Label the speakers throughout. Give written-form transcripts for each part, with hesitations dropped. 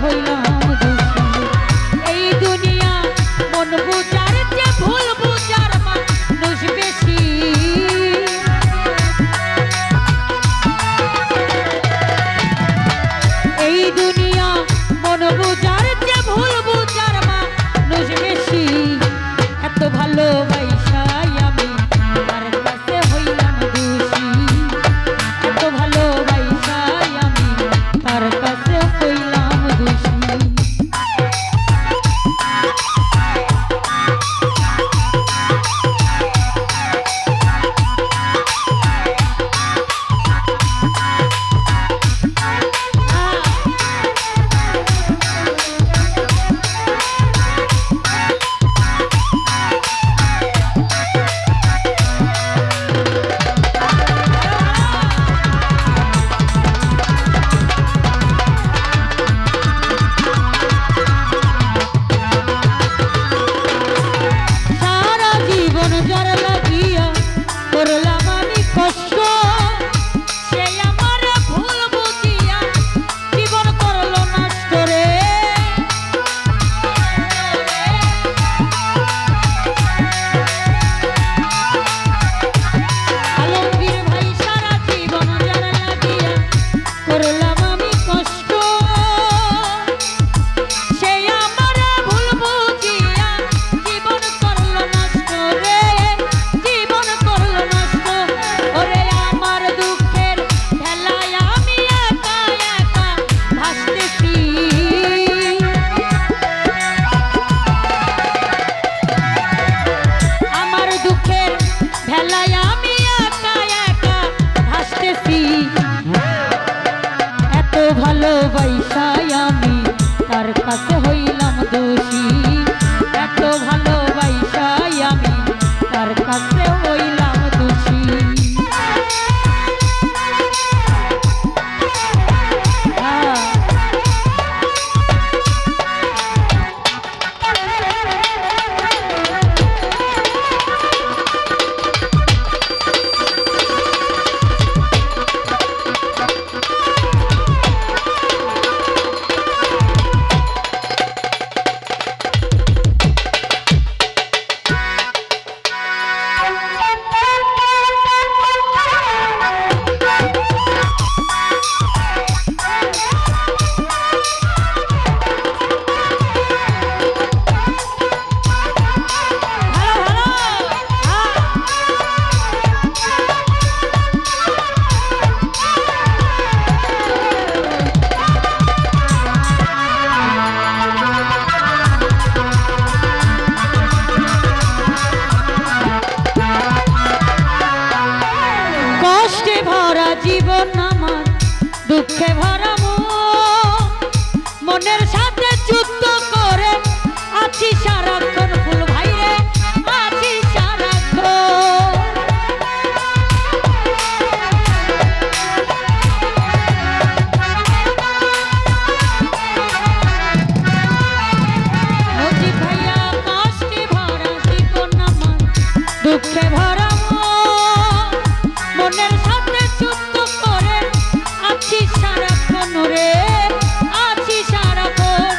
Speaker 1: হইলাম দোষী। এই দুনিয়া মন বুঝার যে ভুল বুঝার মানুষ বেশি। এই দুনিয়া মন বুঝার যে ভুল বুঝার মানুষ বেশি। এত ভালোবাসাই আমি তার কাছে হইলাম দোষী। এত ভালোবাসাই আমি তার কাছে হইলাম দোষী। ভালোবাসাই আমি তার কাছে হইলাম দোষী। এত ভালোবাসাই আমি তার কাছে হইলাম দোষী। জীবন আমার দুঃখে ভরা মনের সাথে যুদ্ধ করে আছি সারাক্ষণ ফুল ভাইরে আছি সারাক্ষণ। মুজিব ভাইয়া কষ্টে ভরা জীবন আমার দুঃখে ভরা মনের সাথে যুদ্ধ করে আছি সারাক্ষণ রে আছি সারাক্ষণ।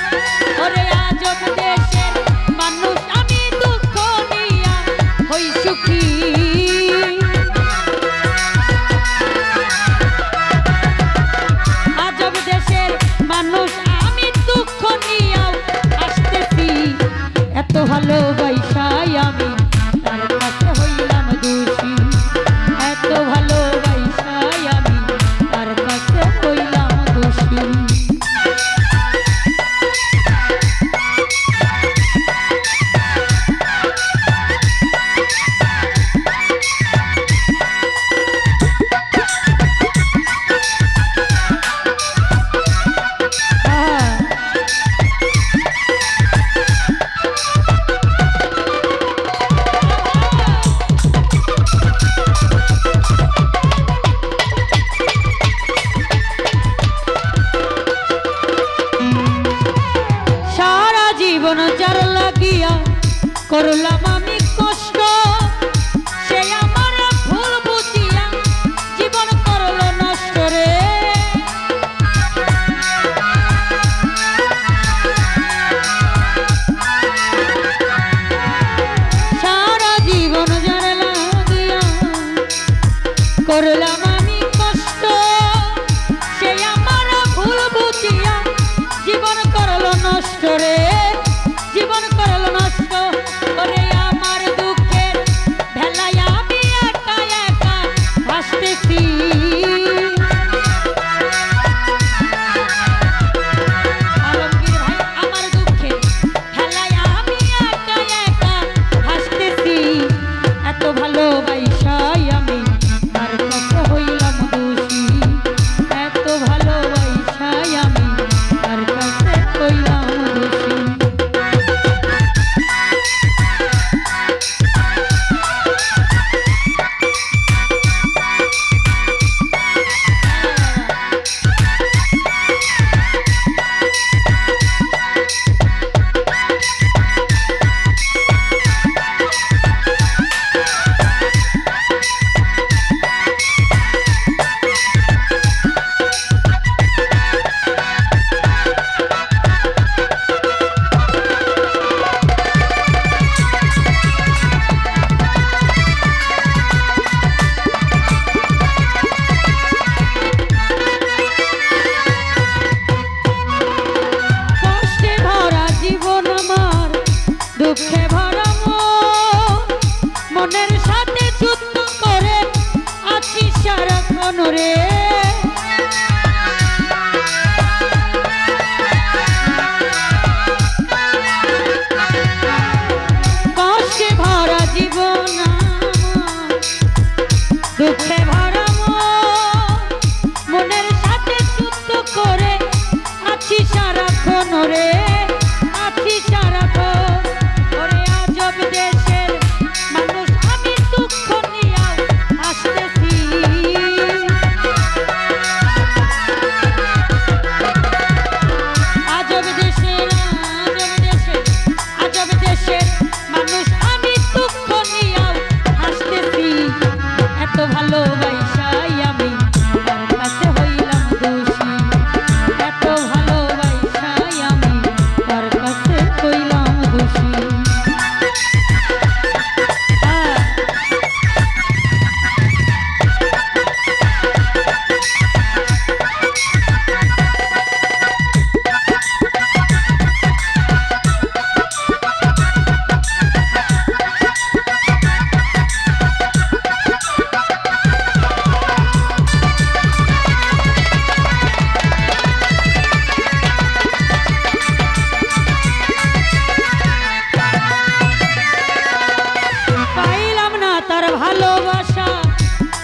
Speaker 1: ওরে আজব দেশের মানুষ আমি দুঃখ নিয়া হই সুখী। আজব দেশের মানুষ আমি দুঃখ নিয়াও আসতেছি। এত ভালোবাসাই আমি তার কাছে হইলাম দোষী। এত ভালোবাসাই আমি তার কাছে হইলাম দোষী। যার লাগিয়া করলাম আমি কষ্ট সে আমার ভুল বুঝিয়া জীবন করলো নষ্ট রে। রে জীবন করল নষ্ট ওরে আমার দুঃখের ভেলায় আমি একা একা ভাসতেছি আলমগীর ভাই আমার দুঃখের ভেলায় আমি একা একা ভাসতেছি এত ভালোবাসায় আমি তার কাছে হইলাম দোষী এত ভালোবাসায় আমি তার কাছে হইলাম দোষী দুঃখে ভরা মনের সাথে যুদ্ধ করে আছি সারাক্ষণ রে কষ্টে ভরা জীবন দুঃখে ভরা মনের সাথে যুদ্ধ করে আছি সারাক্ষণ রে আছি সারাক্ষণ দেশের মানুষ আমি দুঃখ নিয়ে আসতেছি আজব দেশের মানুষ আমি দুঃখ নিয়ে আসতেছি এত ভালোবাসায় আমি তার কাছে হইলাম দোষী এত ভালোবাসায় আমি তার কাছে হইলাম দোষী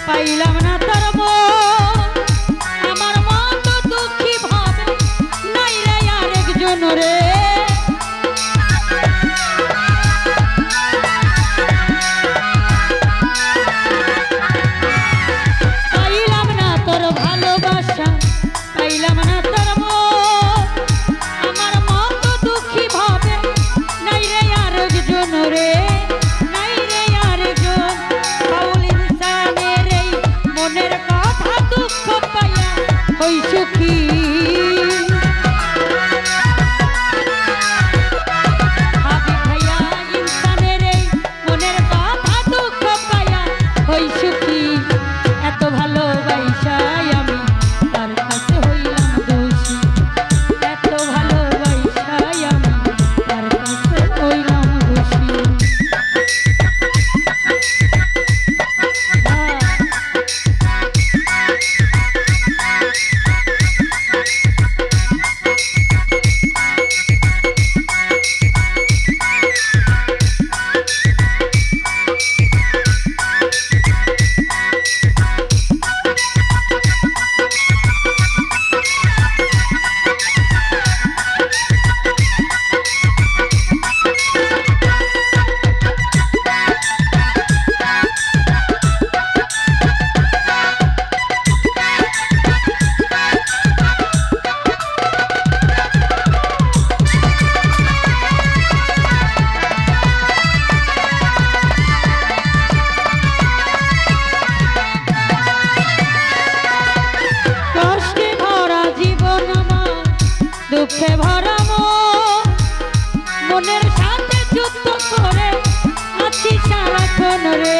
Speaker 1: পাইলাম না তার আমার মন তো দুঃখী ভাবে নাই রে আরেকজন রে পাইলাম না তোর ভালোবাসা পাইলাম না তার আমার মন তো দুঃখী ভাবে নাই রে আরেকজন রে মনের কথা দুঃখ পাইয়া হই সুখী হাবিব ভাইয়া ইনসানের এই মনের কথা দুঃখ পাইয়া হই সুখী এত ভালোবাসায় আমি তার কাছে হইলাম দোষী এত ভালোবাসায় আমি তার কাছে হইলাম দোষী দুঃখে ভরা মনের সাথে যুদ্ধ করে আছি সারাক্ষণ রে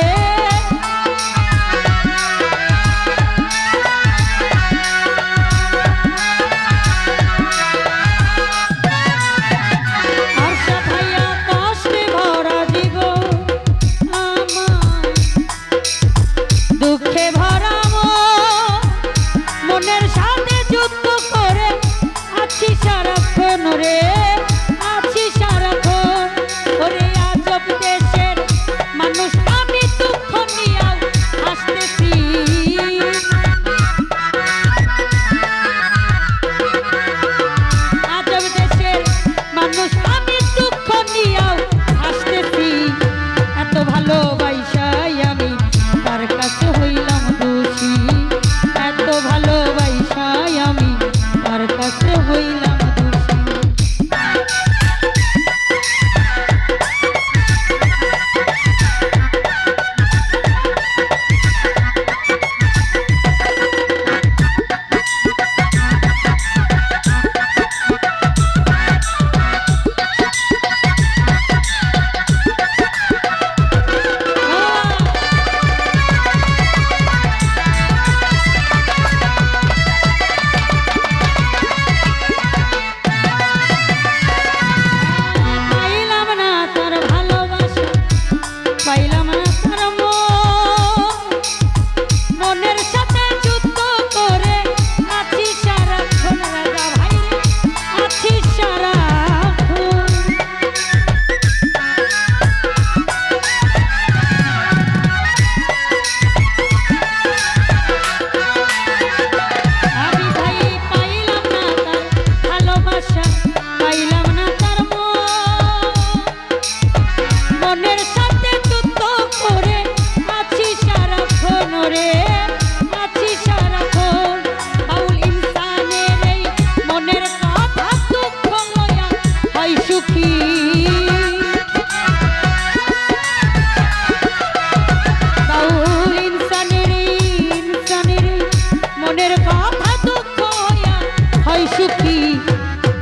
Speaker 1: বেশি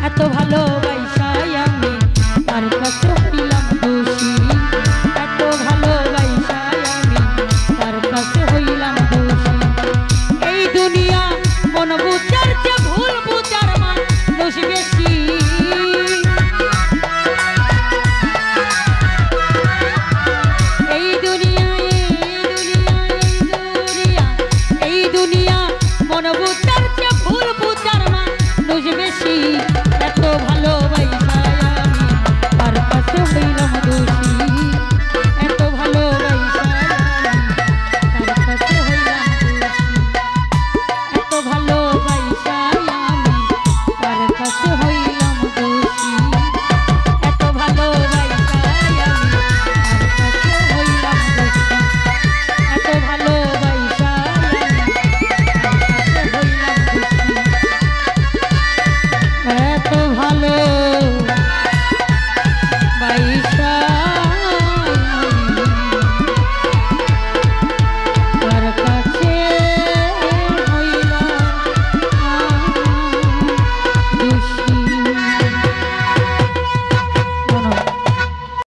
Speaker 1: এত ভালোবাসায় আমি তার কাছে হইলাম দোষী এত ভালোবাসায় আমি তার কাছে হইলাম দোষী এই দুনিয়া মন বুঝার চেয়ে ভুল বুঝার মানুষ বেশি মন বুঝার চেয়ে ভুল বুঝার মানুষ বেশি